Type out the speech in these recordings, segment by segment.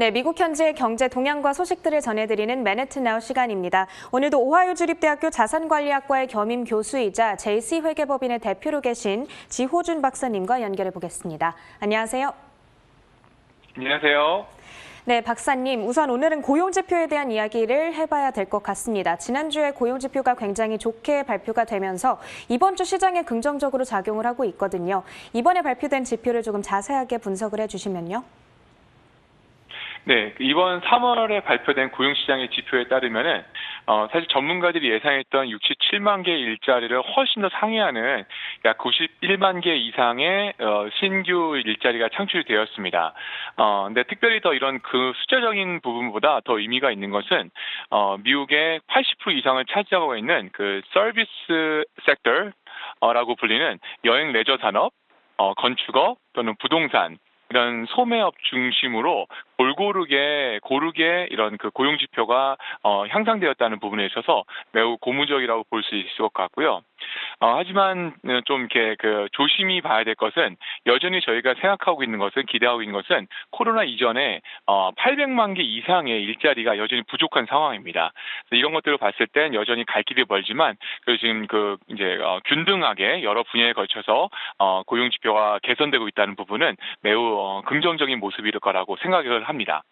네, 미국 현지의 경제 동향과 소식들을 전해드리는 맨해튼 나우 시간입니다. 오늘도 오하이오 주립대학교 자산관리학과의 겸임 교수이자 JC 회계법인의 대표로 계신 지호준 박사님과 연결해 보겠습니다. 안녕하세요. 안녕하세요. 네, 박사님, 우선 오늘은 고용지표에 대한 이야기를 해봐야 될 것 같습니다. 지난주에 고용지표가 굉장히 좋게 발표가 되면서 이번 주 시장에 긍정적으로 작용을 하고 있거든요. 이번에 발표된 지표를 조금 자세하게 분석을 해주시면요. 네, 이번 3월에 발표된 고용시장의 지표에 따르면은 사실 전문가들이 예상했던 67만 개의 일자리를 훨씬 더 상회하는 약 91만 개 이상의 신규 일자리가 창출되었습니다. 근데 특별히 더 이런 그 숫자적인 부분보다 더 의미가 있는 것은 미국의 80% 이상을 차지하고 있는 그 서비스 섹터라고 불리는 여행 레저 산업, 건축업 또는 부동산 이런 소매업 중심으로 고르게 이런 그 고용 지표가 향상되었다는 부분에 있어서 매우 고무적이라고 볼 수 있을 것 같고요. 하지만 좀 이렇게 그 조심히 봐야 될 것은 여전히 저희가 생각하고 있는 것은 기대하고 있는 것은 코로나 이전에 800만 개 이상의 일자리가 여전히 부족한 상황입니다. 그래서 이런 것들을 봤을 땐 여전히 갈 길이 멀지만 지금 그 이제 균등하게 여러 분야에 걸쳐서 고용 지표가 개선되고 있다는 부분은 매우 긍정적인 모습일 거라고 생각을 합니다.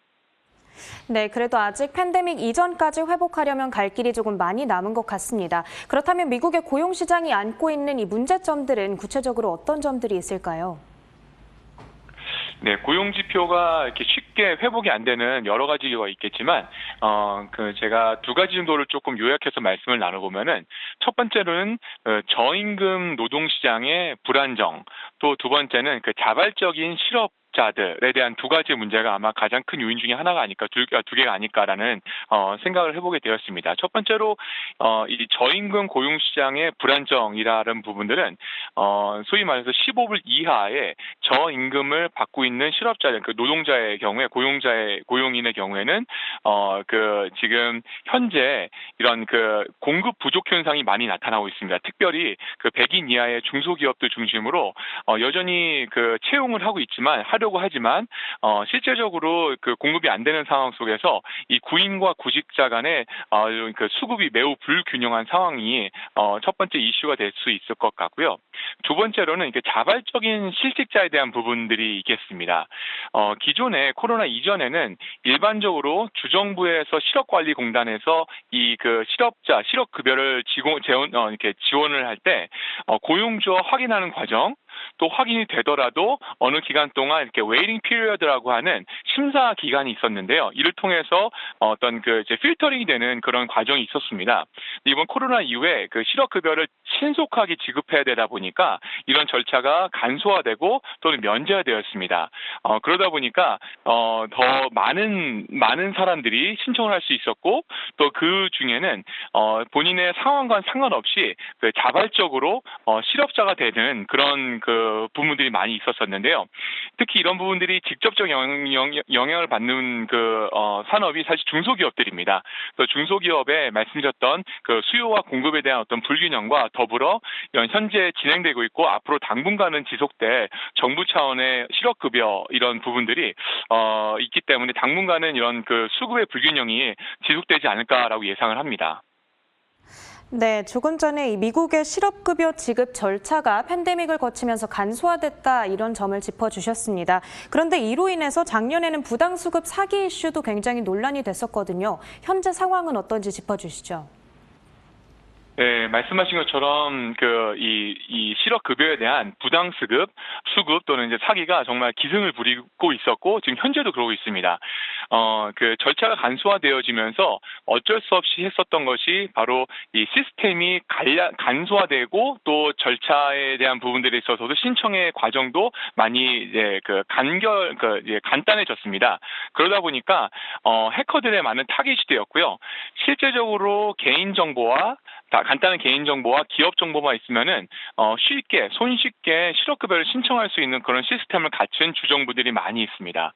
네, 그래도 아직 팬데믹 이전까지 회복하려면 갈 길이 조금 많이 남은 것 같습니다. 그렇다면 미국의 고용시장이 안고 있는 이 문제점들은 구체적으로 어떤 점들이 있을까요? 네, 고용 지표가 이렇게 쉽게 회복이 안 되는 여러 가지 이유가 있겠지만, 제가 두 가지 정도를 조금 요약해서 말씀을 나눠보면은, 첫 번째로는 저임금 노동시장의 불안정, 또 두 번째는 그 자발적인 실업자들에 대한 두 가지 문제가 아마 가장 큰 요인 중에 하나가 아닐까, 두 개가 아닐까라는 생각을 해보게 되었습니다. 첫 번째로 이 저임금 고용시장의 불안정이라는 부분들은 소위 말해서 15불 이하의 저임금을 받고 있는 실업자, 그 노동자의 경우에 고용인의 경우에는 지금 현재 이런 그 공급 부족 현상이 많이 나타나고 있습니다. 특별히 그 100인 이하의 중소기업들 중심으로 여전히 그 채용을 하려고 하지만 실제적으로 그 공급이 안 되는 상황 속에서 이 구인과 구직자 간의 그 수급이 매우 불균형한 상황이 첫 번째 이슈가 될 수 있을 것 같고요. 두 번째로는 이게 자발적인 실직자에 대한 부분들이 있겠습니다. 기존에 코로나 이전에는 일반적으로 주정부에서 실업관리공단에서 이 그 실업급여를 이렇게 지원을 할 때 고용주와 확인하는 과정, 또 확인이 되더라도 어느 기간 동안 이렇게 웨이팅 피리어드라고 하는 심사 기간이 있었는데요. 이를 통해서 어떤 그 이제 필터링이 되는 그런 과정이 있었습니다. 이번 코로나 이후에 그 실업급여를 신속하게 지급해야 되다 보니까 이런 절차가 간소화되고 또는 면제되었습니다. 그러다 보니까 더 많은 사람들이 신청을 할 수 있었고 또 그 중에는 본인의 상황과 상관없이 그 자발적으로 실업자가 되는 그런 그 부분들이 많이 있었었는데요. 특히 이런 부분들이 직접적 영향을 받는 그 산업이 사실 중소기업들입니다. 그래서 중소기업에 말씀드렸던 그 수요와 공급에 대한 어떤 불균형과 더불어 현재 진행되고 있고 앞으로 당분간은 지속될 정부 차원의 실업급여 이런 부분들이 있기 때문에 당분간은 이런 그 수급의 불균형이 지속되지 않을까라고 예상을 합니다. 네, 조금 전에 이 미국의 실업급여 지급 절차가 팬데믹을 거치면서 간소화됐다 이런 점을 짚어주셨습니다. 그런데 이로 인해서 작년에는 부당수급 사기 이슈도 굉장히 논란이 됐었거든요. 현재 상황은 어떤지 짚어주시죠. 네, 말씀하신 것처럼 이 실업급여에 대한 수급 또는 이제 사기가 정말 기승을 부리고 있었고 지금 현재도 그러고 있습니다. 그 절차가 간소화되어지면서 어쩔 수 없이 했었던 것이 바로 이 시스템이 간소화되고 또 절차에 대한 부분들에 있어서도 신청의 과정도 많이 이제 간단해졌습니다. 그러다 보니까 해커들의 많은 타깃이 되었고요. 실제적으로 개인 정보와 간단한 개인정보와 기업정보만 있으면은 손쉽게 실업급여를 신청할 수 있는 그런 시스템을 갖춘 주정부들이 많이 있습니다.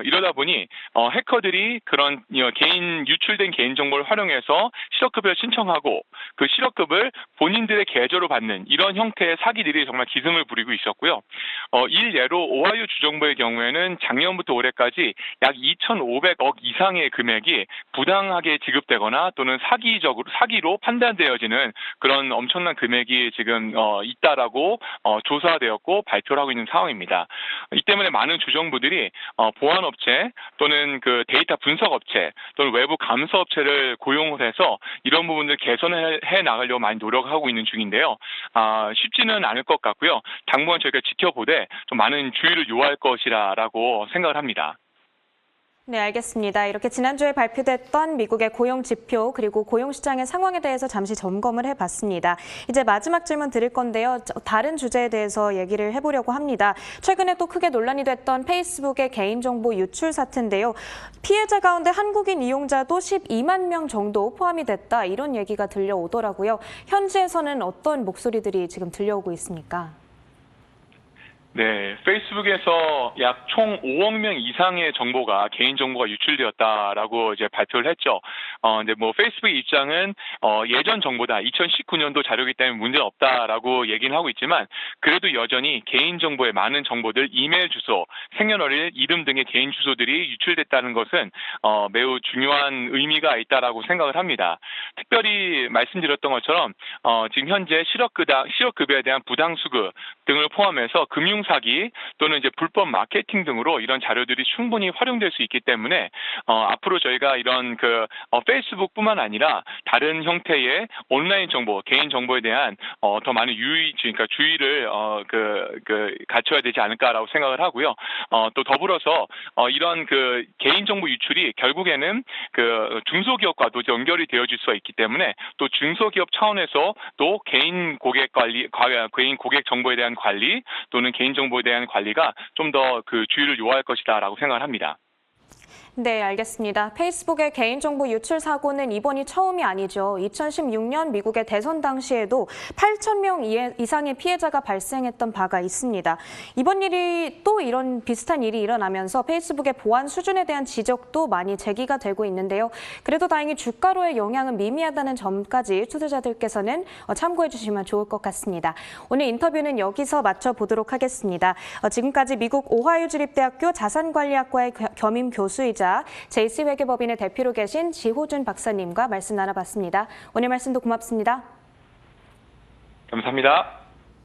이러다 보니 해커들이 그런 개인 유출된 개인정보를 활용해서 실업급여를 신청하고 그 실업급을 본인들의 계좌로 받는 이런 형태의 사기들이 정말 기승을 부리고 있었고요. 일례로 오하이오 주정부의 경우에는 작년부터 올해까지 약 2,500억 이상의 금액이 부당하게 지급되거나 또는 사기로 판단되어지는 그런 엄청난 금액이 지금 있다라고 조사되었고 발표를 하고 있는 상황입니다. 이 때문에 많은 주정부들이 보안업체 또는 그 데이터 분석업체 또는 외부 감사업체를 고용을 해서 이런 부분들 개선해 나가려고 많이 노력하고 있는 중인데요. 쉽지는 않을 것 같고요. 당분간 저희가 지켜보되 좀 많은 주의를 요할 것이라고 생각을 합니다. 네, 알겠습니다. 이렇게 지난주에 발표됐던 미국의 고용 지표 그리고 고용 시장의 상황에 대해서 잠시 점검을 해봤습니다. 이제 마지막 질문 드릴 건데요. 다른 주제에 대해서 얘기를 해보려고 합니다. 최근에 또 크게 논란이 됐던 페이스북의 개인정보 유출 사태인데요. 피해자 가운데 한국인 이용자도 12만 명 정도 포함이 됐다. 이런 얘기가 들려오더라고요. 현지에서는 어떤 목소리들이 지금 들려오고 있습니까? 네, 페이스북에서 약 총 5억 명 이상의 개인정보가 유출되었다라고 이제 발표를 했죠. 근데 페이스북의 입장은 예전 정보다 2019년도 자료이기 때문에 문제는 없다라고 얘기는 하고 있지만 그래도 여전히 개인정보의 많은 정보들, 이메일 주소, 생년월일, 이름 등의 개인 주소들이 유출됐다는 것은 매우 중요한 의미가 있다라고 생각을 합니다. 특별히 말씀드렸던 것처럼 지금 현재 실업급여에 대한 부당수급 등을 포함해서 금융사기 또는 이제 불법 마케팅 등으로 이런 자료들이 충분히 활용될 수 있기 때문에 앞으로 저희가 이런 페이스북뿐만 아니라 다른 형태의 온라인 정보, 개인 정보에 대한 더 많은 주의를 갖춰야 되지 않을까라고 생각을 하고요. 또 더불어서 이런 개인 정보 유출이 결국에는 중소기업과도 연결이 되어질 수가 있기 때문에 또 중소기업 차원에서 또 개인 고객 정보에 대한 관리 또는 개인 정보에 대한 관리가 좀 더 주의를 요할 것이다라고 생각을 합니다. 네, 알겠습니다. 페이스북의 개인정보 유출 사고는 이번이 처음이 아니죠. 2016년 미국의 대선 당시에도 8,000명 이상의 피해자가 발생했던 바가 있습니다. 이번 일이 또 이런 비슷한 일이 일어나면서 페이스북의 보안 수준에 대한 지적도 많이 제기가 되고 있는데요. 그래도 다행히 주가로의 영향은 미미하다는 점까지 투자자들께서는 참고해 주시면 좋을 것 같습니다. 오늘 인터뷰는 여기서 마쳐보도록 하겠습니다. 지금까지 미국 오하이오 주립대학교 자산관리학과의 겸임 교수이자 JC회계법인의 대표로 계신 지호준 박사님과 말씀 나눠봤습니다. 오늘 말씀도 고맙습니다. 감사합니다.